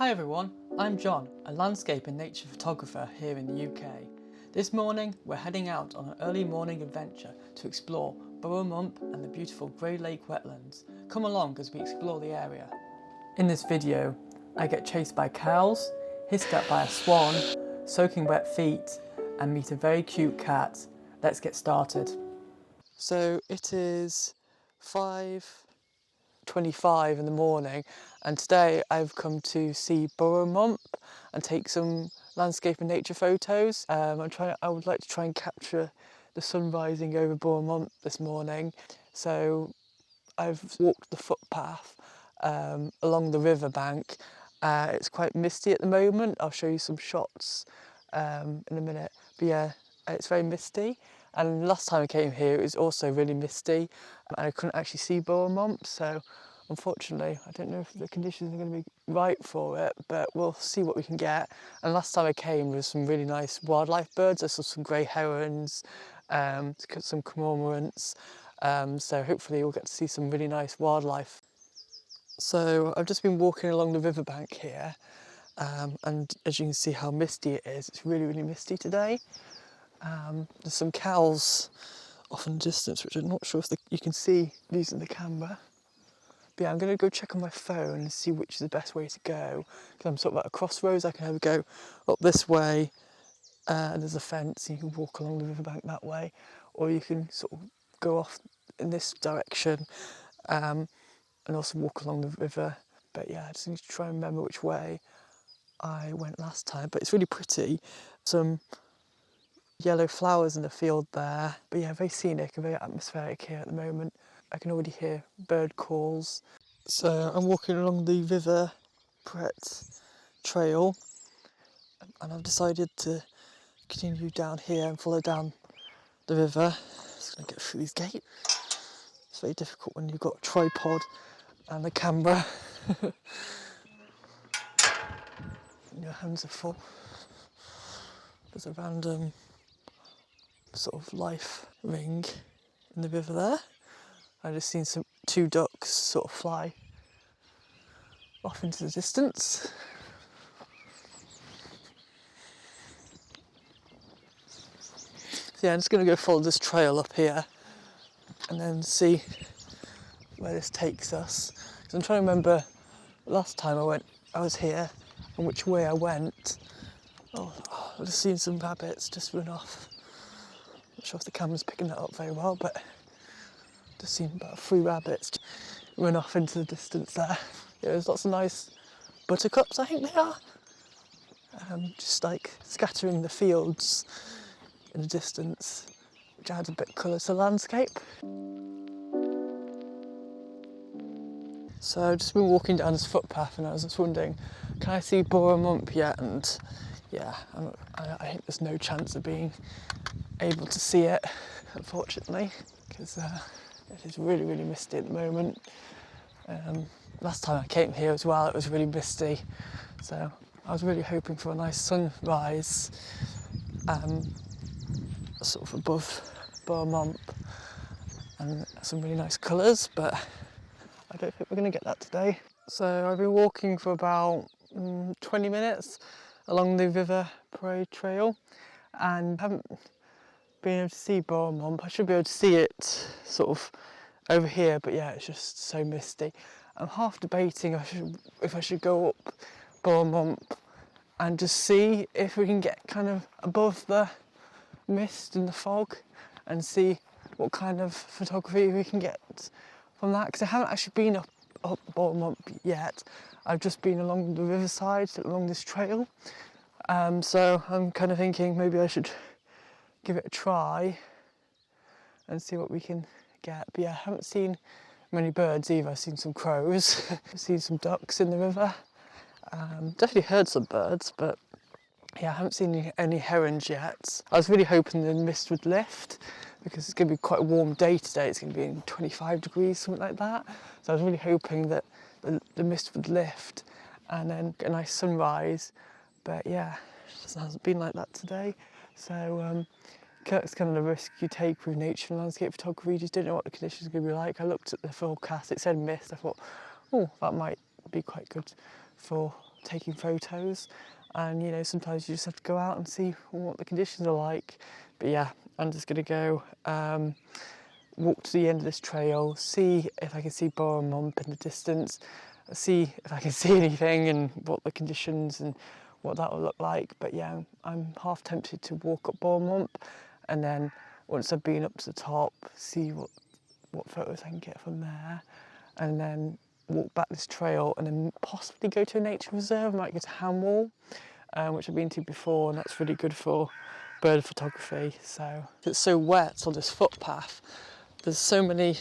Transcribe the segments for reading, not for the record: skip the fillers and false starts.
Hi everyone, I'm John, a landscape and nature photographer here in the UK. This morning we're heading out on an early morning adventure to explore Burrow Mump and the beautiful Grey Lake wetlands. Come along as we explore the area. In this video I get chased by cows, hissed at by a swan, soaking wet feet and meet a very cute cat. Let's get started. So it is 5:25 in the morning and today I've come to see Burrow Mump and take some landscape and nature photos. I would like to try and capture the sun rising over Burrow Mump this morning. So I've walked the footpath along the riverbank. It's quite misty at the moment. I'll show you some shots in a minute. But yeah, it's very misty. And last time I came here, it was also really misty and I couldn't actually see Burrow Mump. So unfortunately, I don't know if the conditions are going to be right for it, but we'll see what we can get. And last time I came, there was some really nice wildlife birds. I saw some grey herons, some cormorants. So hopefully we'll get to see some really nice wildlife. So I've just been walking along the riverbank here, and as you can see how misty it is, it's really, really misty today. There's some cows off in the distance, which I'm not sure if you can see using the camera. But yeah, I'm going to go check on my phone and see which is the best way to go. Because I'm sort of at a crossroads. I can either go up this way, and there's a fence, and you can walk along the riverbank that way, or you can sort of go off in this direction and also walk along the river. But yeah, I just need to try and remember which way I went last time. But it's really pretty. Some yellow flowers in the field there. But yeah, very scenic and very atmospheric here at the moment. I can already hear bird calls. So I'm walking along the River Pret trail and I've decided to continue down here and follow down the river. Just going to get through these gates. It's very difficult when you've got a tripod and a camera. Your hands are full. There's a random sort of life ring in the river there. I just seen two ducks sort of fly off into the distance. So yeah, I'm just going to go follow this trail up here and then see where this takes us. Because I'm trying to remember last time I was here and which way I went. Oh, I've just seen some rabbits just run off. Not sure if the camera's picking that up very well, but just seen about 3 rabbits run off into the distance there. Yeah, there's lots of nice buttercups, I think they are. Just like scattering the fields in the distance, which adds a bit of colour to the landscape. So I've just been walking down this footpath and I was just wondering, can I see Burrow Mump yet? And yeah, I think there's no chance of being able to see it, unfortunately, because it is really, really misty at the moment. Last time I came here as well, it was really misty, so I was really hoping for a nice sunrise sort of above Burrow Mump and some really nice colours, but I don't think we're going to get that today. So I've been walking for about 20 minutes along the River Pret trail and haven't been able to see Burrow Mump. I should be able to see it sort of over here, but yeah, it's just so misty. I'm half debating if I should go up Burrow Mump and just see if we can get kind of above the mist and the fog and see what kind of photography we can get from that, because I haven't actually been up Burrow Mump yet. I've just been along the riverside, along this trail. So I'm kind of thinking maybe I should give it a try and see what we can get. But yeah, I haven't seen many birds either. I've seen some crows, I've seen some ducks in the river. Definitely heard some birds, but yeah, I haven't seen any herons yet. I was really hoping the mist would lift because it's going to be quite a warm day today. It's going to be in 25 degrees, something like that. So I was really hoping that the mist would lift and then get a nice sunrise. But yeah, it just hasn't been like that today. So it's kind of a risk you take with nature and landscape photography. You just don't know what the conditions are going to be like. I looked at the forecast, it said mist. I thought, oh, that might be quite good for taking photos, and you know, sometimes you just have to go out and see what the conditions are like. But yeah, I'm just gonna go walk to the end of this trail, see if I can see Burrow and Mump in the distance, see if I can see anything and what the conditions and what that will look like. But yeah, I'm half tempted to walk up Burrow and Mump, and then once I've been up to the top, see what photos I can get from there, and then walk back this trail, and then possibly go to a nature reserve. I might go to Hamwall, which I've been to before, and that's really good for bird photography. So it's so wet on this footpath, there's so many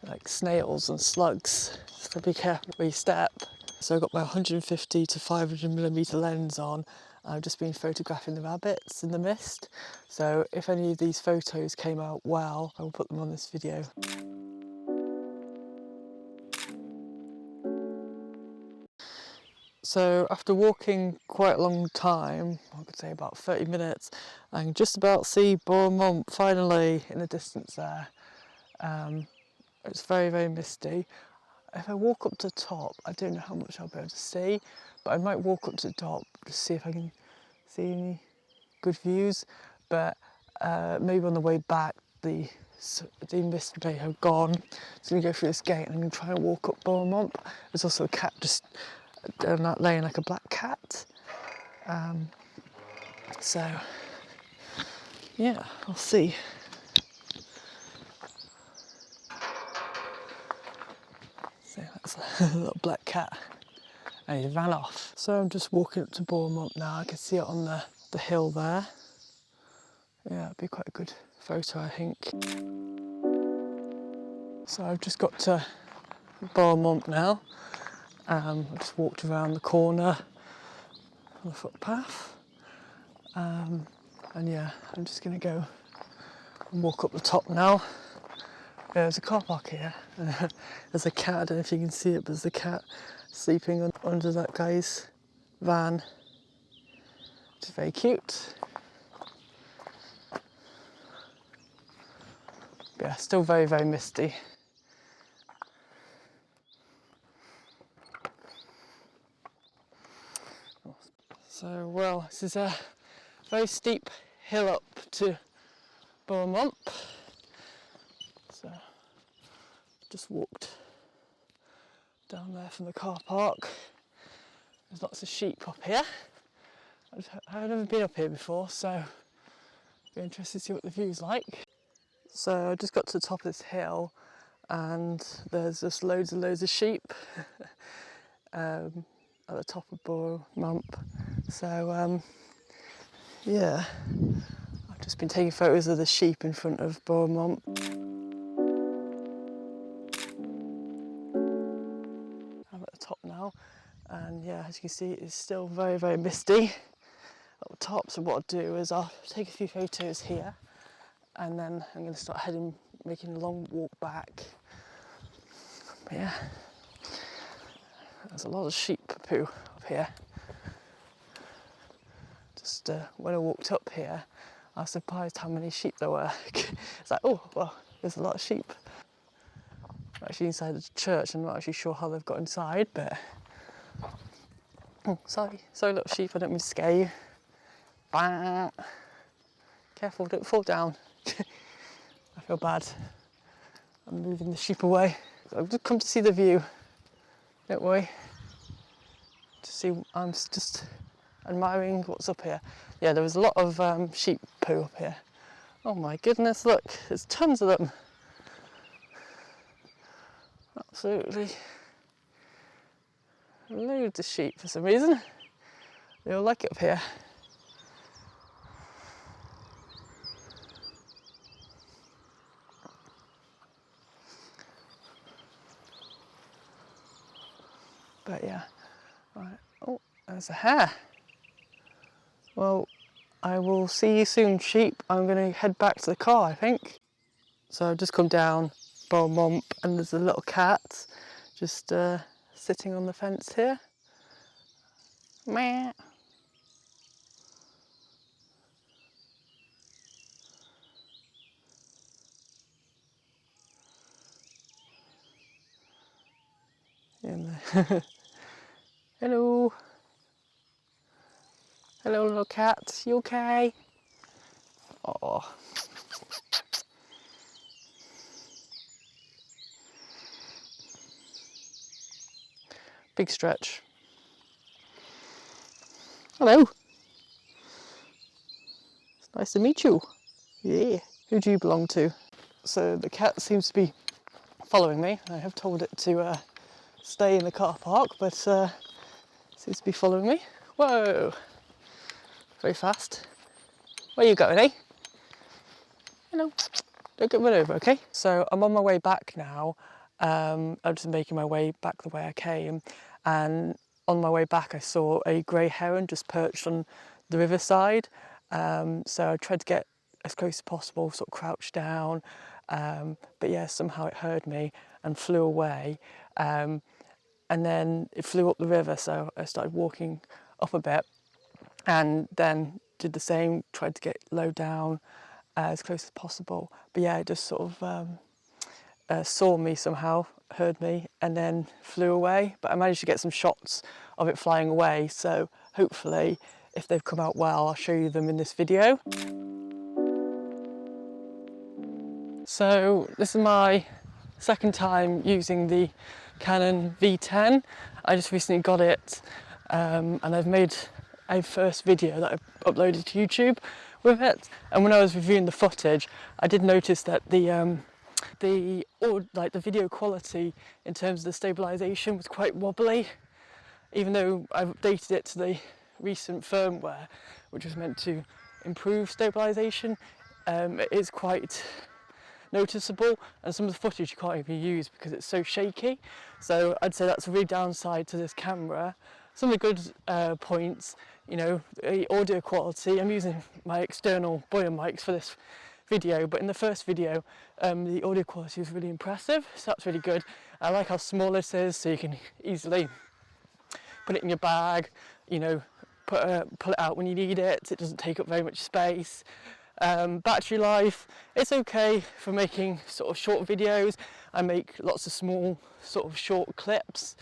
like snails and slugs, so be careful where you step. So I've got my 150 to 500mm lens on. I've just been photographing the rabbits in the mist, so if any of these photos came out well, I will put them on this video. So after walking quite a long time, I could say about 30 minutes, I can just about see Burrow and Mump finally in the distance there. It's very, very misty. If I walk up to the top, I don't know how much I'll be able to see, but I might walk up to the top to see if I can see any good views. But maybe on the way back, the mist may have gone. So I'm going to go through this gate and I'm going to try and walk up Burrow and Mump. There's also a cat just down that lane, like a black cat. So yeah, I'll see. So that's a little black cat, and he ran off. So I'm just walking up to Burrow and Mump now. I can see it on the hill there. Yeah, it'd be quite a good photo, I think. So I've just got to Burrow and Mump now. I just walked around the corner on the footpath. And yeah, I'm just gonna go and walk up the top now. There's a car park here. There's a cat, I don't know if you can see it, but there's a cat sleeping under that guy's van. Which is very cute. But yeah, still very, very misty. So, well, this is a very steep hill up to Burrow and Mump. So, just walked down there from the car park. There's lots of sheep up here. I've never been up here before, so it'll be interested to see what the view's like. So I just got to the top of this hill, and there's just loads and loads of sheep at the top of Burrow Mump. So yeah, I've just been taking photos of the sheep in front of Burrow Mump. I'm at the top now, and yeah, as you can see, it's still very, very misty up top. So what I'll do is I'll take a few photos here, and then I'm going to start making a long walk back. But yeah, there's a lot of sheep poo up here. Just when I walked up here, I was surprised how many sheep there were. It's like, oh, well, there's a lot of sheep. I'm actually inside the church. I'm not actually sure how they've got inside, but oh, sorry, little sheep. I don't mean to scare you. Bah. Careful, don't fall down. I feel bad. I'm moving the sheep away. I've just come to see the view. Don't worry. I'm just admiring what's up here. Yeah, there was a lot of sheep poo up here. Oh my goodness, look, there's tons of them. Absolutely loads of sheep for some reason. They all like it up here. But yeah, right. Oh, there's a hare. Well, I will see you soon, sheep. I'm going to head back to the car, I think. So I've just come down Burrow and Mump, and there's a little cat just sitting on the fence here. Meh. Hello. Hello, little cat. You okay? Oh. Big stretch. Hello. It's nice to meet you. Yeah. Who do you belong to? So the cat seems to be following me. I have told it to stay in the car park, but seems to be following me. Whoa. Very fast. Where are you going, eh? Hello. Don't get run over, okay? So I'm on my way back now. I'm just making my way back the way I came, and on my way back I saw a grey heron just perched on the riverside. So I tried to get as close as possible, sort of crouched down, but yeah, somehow it heard me and flew away. And then it flew up the river, so I started walking up a bit, and then did the same, tried to get low down as close as possible. But yeah, it just sort of saw me somehow, heard me, and then flew away. But I managed to get some shots of it flying away, so hopefully, if they've come out well, I'll show you them in this video. So this is my second time using the Canon V10. I just recently got it, and I've made a first video that I uploaded to YouTube with it. And when I was reviewing the footage, I did notice that the video quality in terms of the stabilisation was quite wobbly, even though I've updated it to the recent firmware, which was meant to improve stabilisation. It is quite noticeable, and some of the footage you can't even use because it's so shaky. So I'd say that's a real downside to this camera. Some of the good points, you know, the audio quality. I'm using my external Burrow mics for this video, but in the first video the audio quality was really impressive, so that's really good. I like how small this is, so you can easily put it in your bag, you know, pull it out when you need it. It doesn't take up very much space. Battery life, it's okay for making sort of short videos. I make lots of small sort of short clips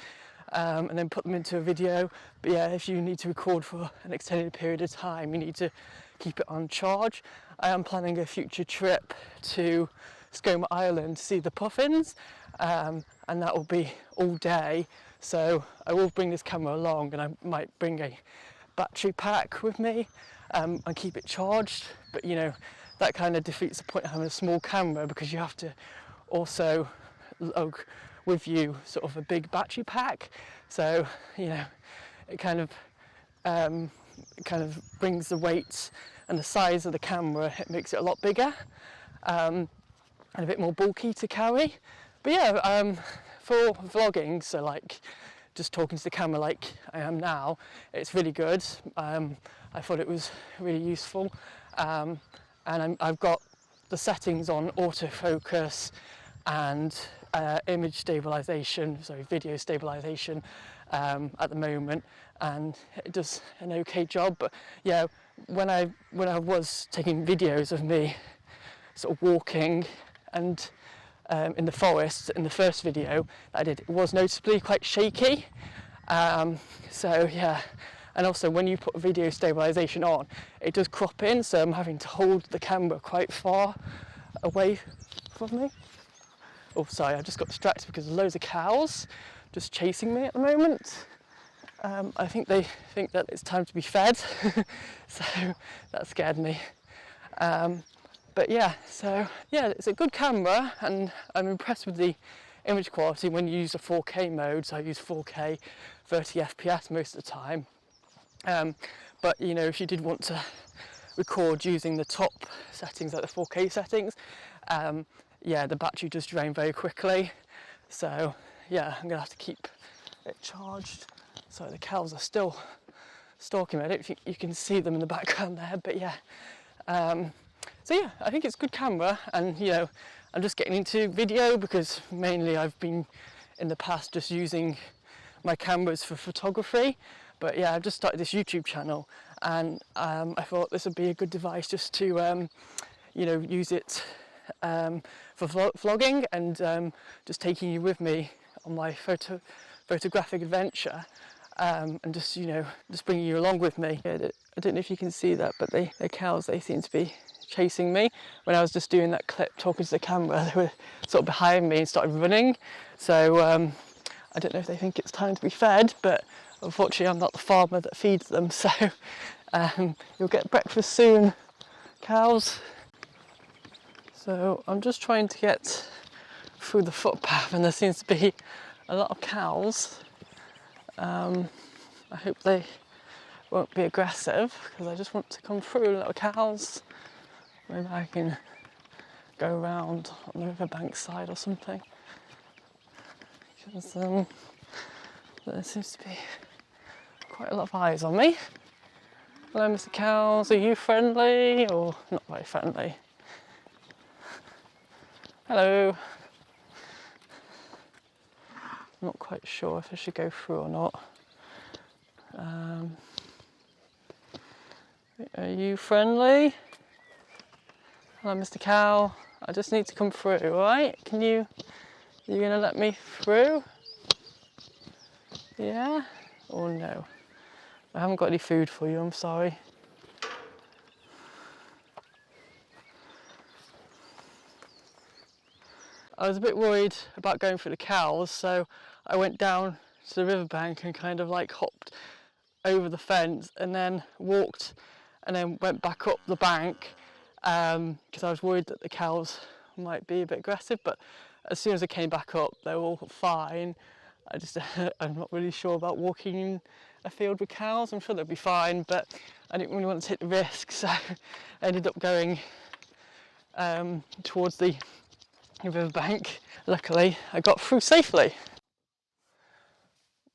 and then put them into a video. But yeah, if you need to record for an extended period of time, you need to keep it on charge. I am planning a future trip to Skoma Island to see the puffins, and that will be all day. So I will bring this camera along, and I might bring a battery pack with me and keep it charged. But you know, that kind of defeats the point of having a small camera, because you have to also lug with you sort of a big battery pack. So you know, it kind of brings the weight and the size of the camera, it makes it a lot bigger and a bit more bulky to carry. But yeah, for vlogging, so like just talking to the camera like I am now, it's really good. I thought it was really useful, and I've got the settings on autofocus and image stabilization, sorry, video stabilization at the moment, and it does an okay job. But yeah, when I was taking videos of me sort of walking and in the forest in the first video that I did, it was noticeably quite shaky. So yeah, and also when you put video stabilization on, it does crop in, so I'm having to hold the camera quite far away from me. Oh, sorry, I just got distracted because there's loads of cows just chasing me at the moment. I think they think that it's time to be fed, so that scared me. But yeah, so yeah, it's a good camera, and I'm impressed with the image quality when you use a 4K mode. So I use 4K 30 FPS most of the time. But you know, if you did want to record using the top settings, like the 4K settings, yeah, the battery does drain very quickly. So yeah, I'm gonna have to keep it charged. So the cows are still stalking me. I don't think you can see them in the background there, but yeah. So yeah, I think it's a good camera, and you know, I'm just getting into video because mainly I've been in the past just using my cameras for photography. But yeah, I've just started this YouTube channel, and I thought this would be a good device just to you know, use it for vlogging and just taking you with me on my photographic adventure. and just, you know, just bringing you along with me. I don't know if you can see that, but the cows, they seem to be chasing me. When I was just doing that clip talking to the camera, they were sort of behind me and started running. So I don't know if they think it's time to be fed, but unfortunately I'm not the farmer that feeds them, so you'll get breakfast soon, cows. So I'm just trying to get through the footpath, and there seems to be a lot of cows. I hope they won't be aggressive, because I just want to come through. Little cows. Maybe I can go around on the riverbank side or something, because there seems to be quite a lot of eyes on me. Hello, Mr. Cows. Are you friendly or not very friendly? Hello. I'm not quite sure if I should go through or not. Are you friendly? Hello, Mr. Cow. I just need to come through, alright? Are you gonna let me through? Yeah? Or no? I haven't got any food for you, I'm sorry. I was a bit worried about going through the cows, so I went down to the riverbank and kind of like hopped over the fence and then walked and then went back up the bank, because I was worried that the cows might be a bit aggressive, but as soon as I came back up they were all fine. I'm not really sure about walking in a field with cows. I'm sure they'll be fine, but I didn't really want to take the risk, so I ended up going towards the riverbank. Luckily, I got through safely.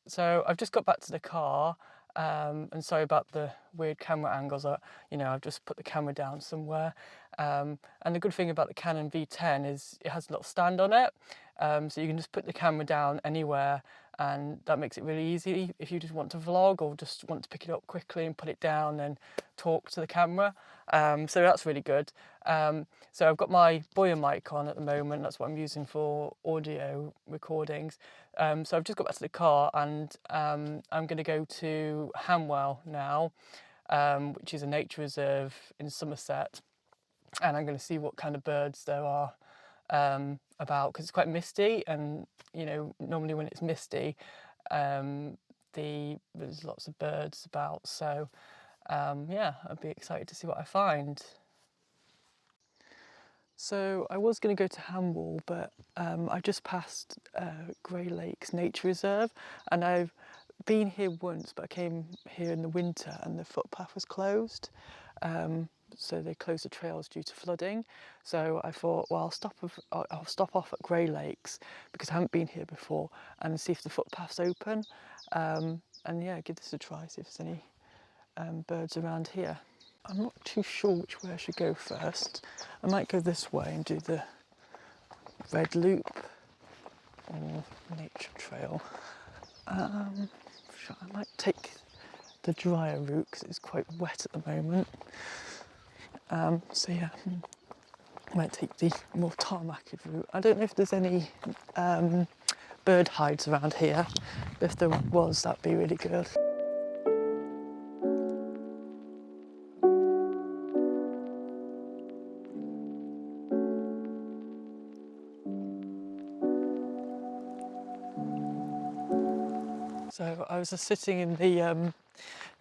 So I've just got back to the car, and sorry about the weird camera angles. I've just put the camera down somewhere. And the good thing about the Canon V10 is it has a little stand on it, so you can just put the camera down anywhere, and that makes it really easy if you just want to vlog or just want to pick it up quickly and put it down and talk to the camera. So that's really good. So I've got my Burrow mic on at the moment. That's what I'm using for audio recordings. So I've just got back to the car, and I'm going to go to Hamwell now, which is a nature reserve in Somerset, and I'm going to see what kind of birds there are about, because it's quite misty, and normally when it's misty there's lots of birds about, so yeah, I'd be excited to see what I find. So I was going to go to Hamwell, but I just passed Grey Lakes Nature Reserve, and I've been here once, but I came here in the winter and the footpath was closed. So they closed the trails due to flooding. So I thought, well, I'll stop off at Grey Lakes because I haven't been here before, and see if the footpath's open. And yeah, give this a try, see if there's any birds around here. I'm not too sure which way I should go first. I might go this way and do the red loop or nature trail. I might take the drier route because it's quite wet at the moment. So yeah, I might take the more tarmacked route. I don't know if there's any bird hides around here, but if there was, that'd be really good. So I was just sitting in the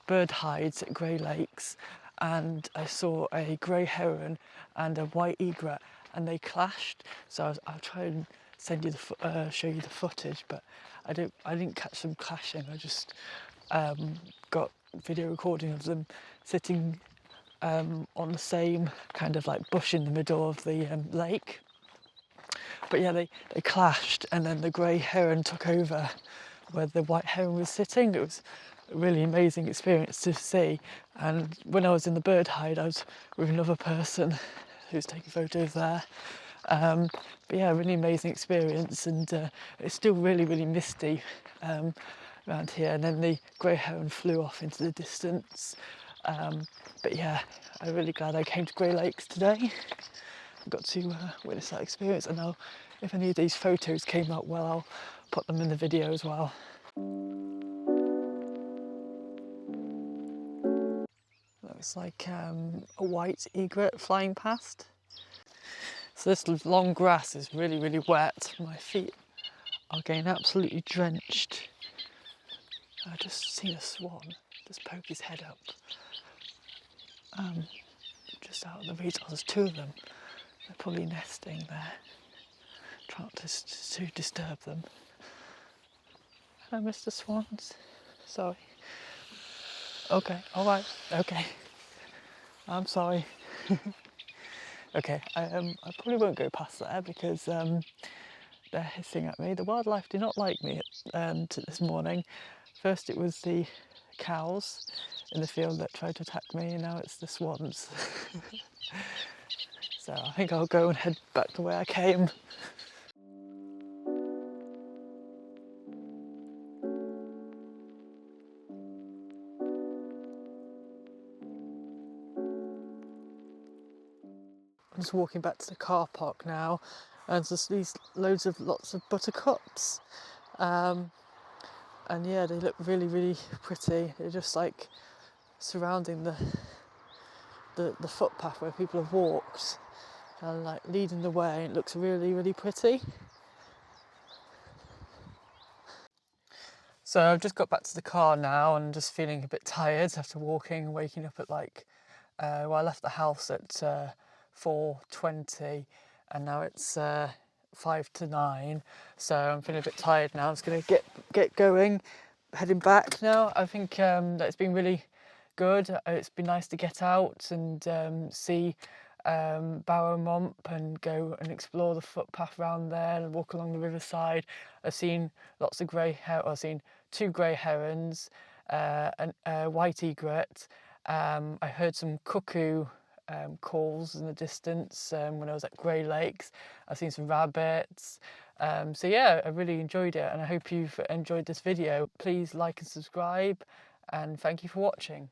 bird hides at Grey Lakes, and I saw a grey heron and a white egret, and they clashed. So I'll try and send you show you the footage, but I didn't catch them clashing. I just got video recording of them sitting on the same kind of like bush in the middle of the lake. But yeah, they clashed, and then the grey heron took over where the white heron was sitting. It was a really amazing experience to see. And when I was in the bird hide, I was with another person who was taking photos there. But yeah, really amazing experience, and it's still really, really misty around here. And then the grey heron flew off into the distance. But yeah, I'm really glad I came to Grey Lakes today. I got to witness that experience, and if any of these photos came out well, I'll put them in the video as well. It's like a white egret flying past. So this long grass is really, really wet. My feet are getting absolutely drenched. I just seen a swan just poke his head up. Just out of the reeds. Oh, there's two of them. They're probably nesting there. Try not to disturb them. Hello, Mr. Swans. Sorry. Okay, alright, okay. I'm sorry. Okay, I probably won't go past there because they're hissing at me. The wildlife do not like me this morning. First it was the cows in the field that tried to attack me, and now it's the swans. So I think I'll go and head back to where I came. I'm just walking back to the car park now, and there's lots of buttercups, and yeah, they look really, really pretty. They're just like surrounding the footpath where people have walked, and like leading the way. It looks really, really pretty. So I've just got back to the car now and just feeling a bit tired after walking and waking up at like, well, I left the house at 4:20 and now it's 5 to 9. So I'm feeling a bit tired now. I'm just going to get going, heading back now. I think that it's been really good. It's been nice to get out and see Burrow, Mump, and go and explore the footpath around there and walk along the riverside. I've seen lots of I've seen 2 grey herons, and a white egret. I heard some cuckoo calls in the distance when I was at Grey Lakes. I've seen some rabbits. So yeah, I really enjoyed it, and I hope you've enjoyed this video. Please like and subscribe, and thank you for watching.